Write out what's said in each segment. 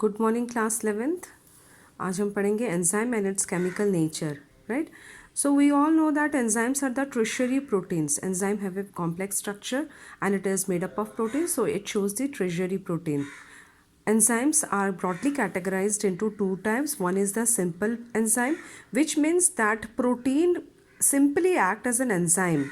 Good morning class 11th। आज हम पढ़ेंगे enzyme and it's chemical nature, right. So we all know that enzymes are the tertiary proteins. Enzyme have a complex structure and it is made up of proteins, so it shows the tertiary protein. Enzymes are broadly categorized into two types. One is the simple enzyme, which means that protein simply act as an enzyme.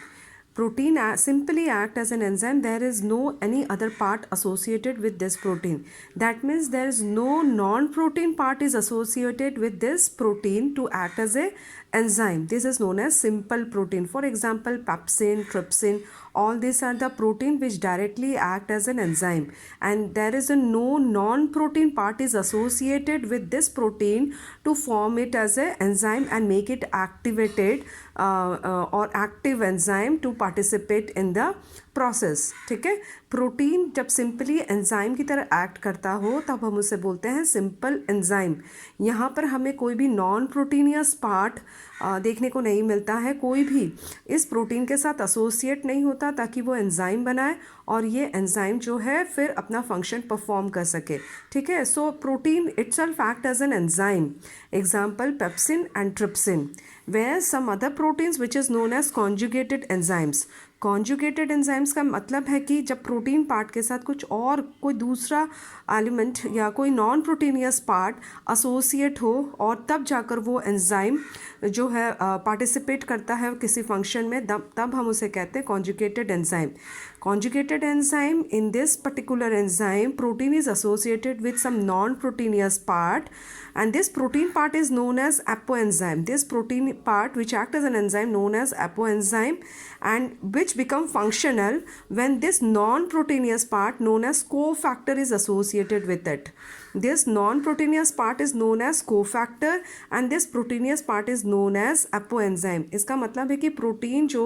Protein simply act as an enzyme. There is no any other part associated with this protein. That means there is no non-protein part is associated with this protein to act as a enzyme. This is known as simple protein. For example, pepsin, trypsin, all these are the protein which directly act as an enzyme, and there is a no non-protein part is associated with this protein to form it as a enzyme and make it activated or active enzyme to participate in the process. ठीक है, protein जब simply enzyme की तरह act करता हो तब हम उसे बोलते हैं सिंपल एंजाइम। यहाँ पर हमें कोई भी नॉन प्रोटीनियस पार्ट देखने को नहीं मिलता है, कोई भी इस प्रोटीन के साथ एसोसिएट नहीं होता ताकि वो एंजाइम बनाए और ये एंजाइम जो है फिर अपना फंक्शन परफॉर्म कर सके। ठीक है, so protein itself act as an enzyme. Example pepsin and trypsin, where some other proteins which is known as conjugated enzymes. Conjugated enzymes का मतलब है कि जब प्रोटीन पार्ट के साथ कुछ और कोई दूसरा एलिमेंट या कोई नॉन प्रोटीनियस पार्ट एसोसिएट हो और तब जाकर वो एंजाइम जो है पार्टिसिपेट करता है किसी फंक्शन में, तब हम उसे कहते हैं conjugated enzyme. Conjugated enzyme, in this particular enzyme, protein is associated with some non-proteinous part, and this protein part is known as apoenzyme. This protein part which act as an enzyme known as apoenzyme, and which become functional when this non-proteinous part known as cofactor is associated with it. This non-proteinous part is known as cofactor and this proteinous part is known as apoenzyme. इसका मतलब है कि protein जो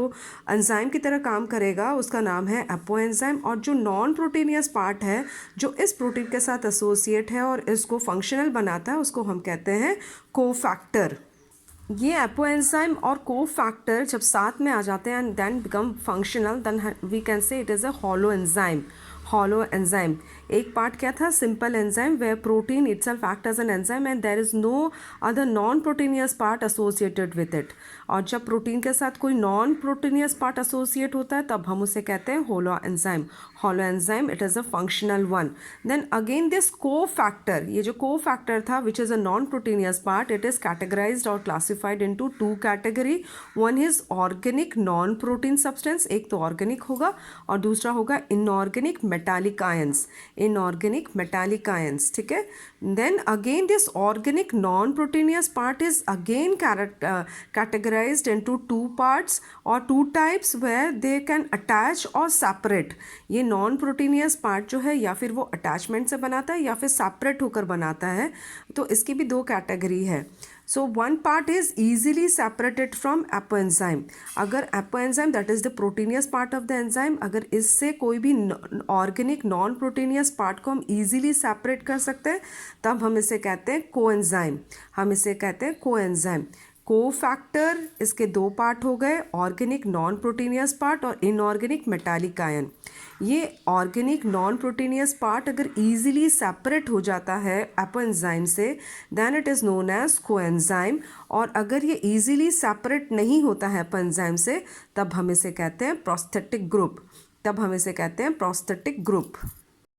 enzyme की तरह काम करेगा उसका नाम है एपोएंजाइम, और जो नॉन प्रोटीनियस पार्ट है जो इस प्रोटीन के साथ एसोसिएट है और इसको फंक्शनल बनाता है उसको हम कहते हैं कोफैक्टर। ये एपोएंजाइम और कोफैक्टर जब साथ में आ जाते हैं and then become functional, then we can say it is a holo enzyme. Hollow enzyme एक पार्ट क्या था, simple enzyme, where protein itself act as an enzyme and there is no other non proteinaceous part associated with it. और जब protein के साथ कोई non proteinaceous part associate होता है तब हम उसे कहते हैं holoenzyme. Hollow enzyme, it is a functional one. Then again this cofactor, ये जो कोफैक्टर था which is a non proteinaceous part, it is categorized और classified into two category. One is organic non protein substance, एक तो organic होगा और दूसरा होगा inorganic metallic ions, inorganic metallic ions. ठीक है, then again this organic non proteinaceous part is again categorized into two parts or two types where they can attach or separate. ये non proteinaceous part जो है या फिर वो attachment से बनाता है या फिर सेपरेट होकर बनाता है, तो इसकी भी दो कैटेगरी है। So one part is easily separated from apoenzyme. अगर apoenzyme that is the proteinous part of the enzyme, अगर इससे कोई भी ऑर्गेनिक नॉन प्रोटीनियस पार्ट को हम ईजिली सेपरेट कर सकते हैं तब हम इसे कहते हैं कोएंजाइम। हम इसे कहते हैं कोएंजाइम। कोफैक्टर, इसके दो पार्ट हो गए, ऑर्गेनिक नॉन प्रोटीनियस पार्ट और इनऑर्गेनिक मेटालिक आयन। ये ऑर्गेनिक नॉन प्रोटीनियस पार्ट अगर इजीली सेपरेट हो जाता है एपोएंजाइम से then it is known as coenzyme, और अगर ये इजीली सेपरेट नहीं होता है एपोएंजाइम से तब हम इसे कहते हैं प्रोस्थेटिक ग्रुप।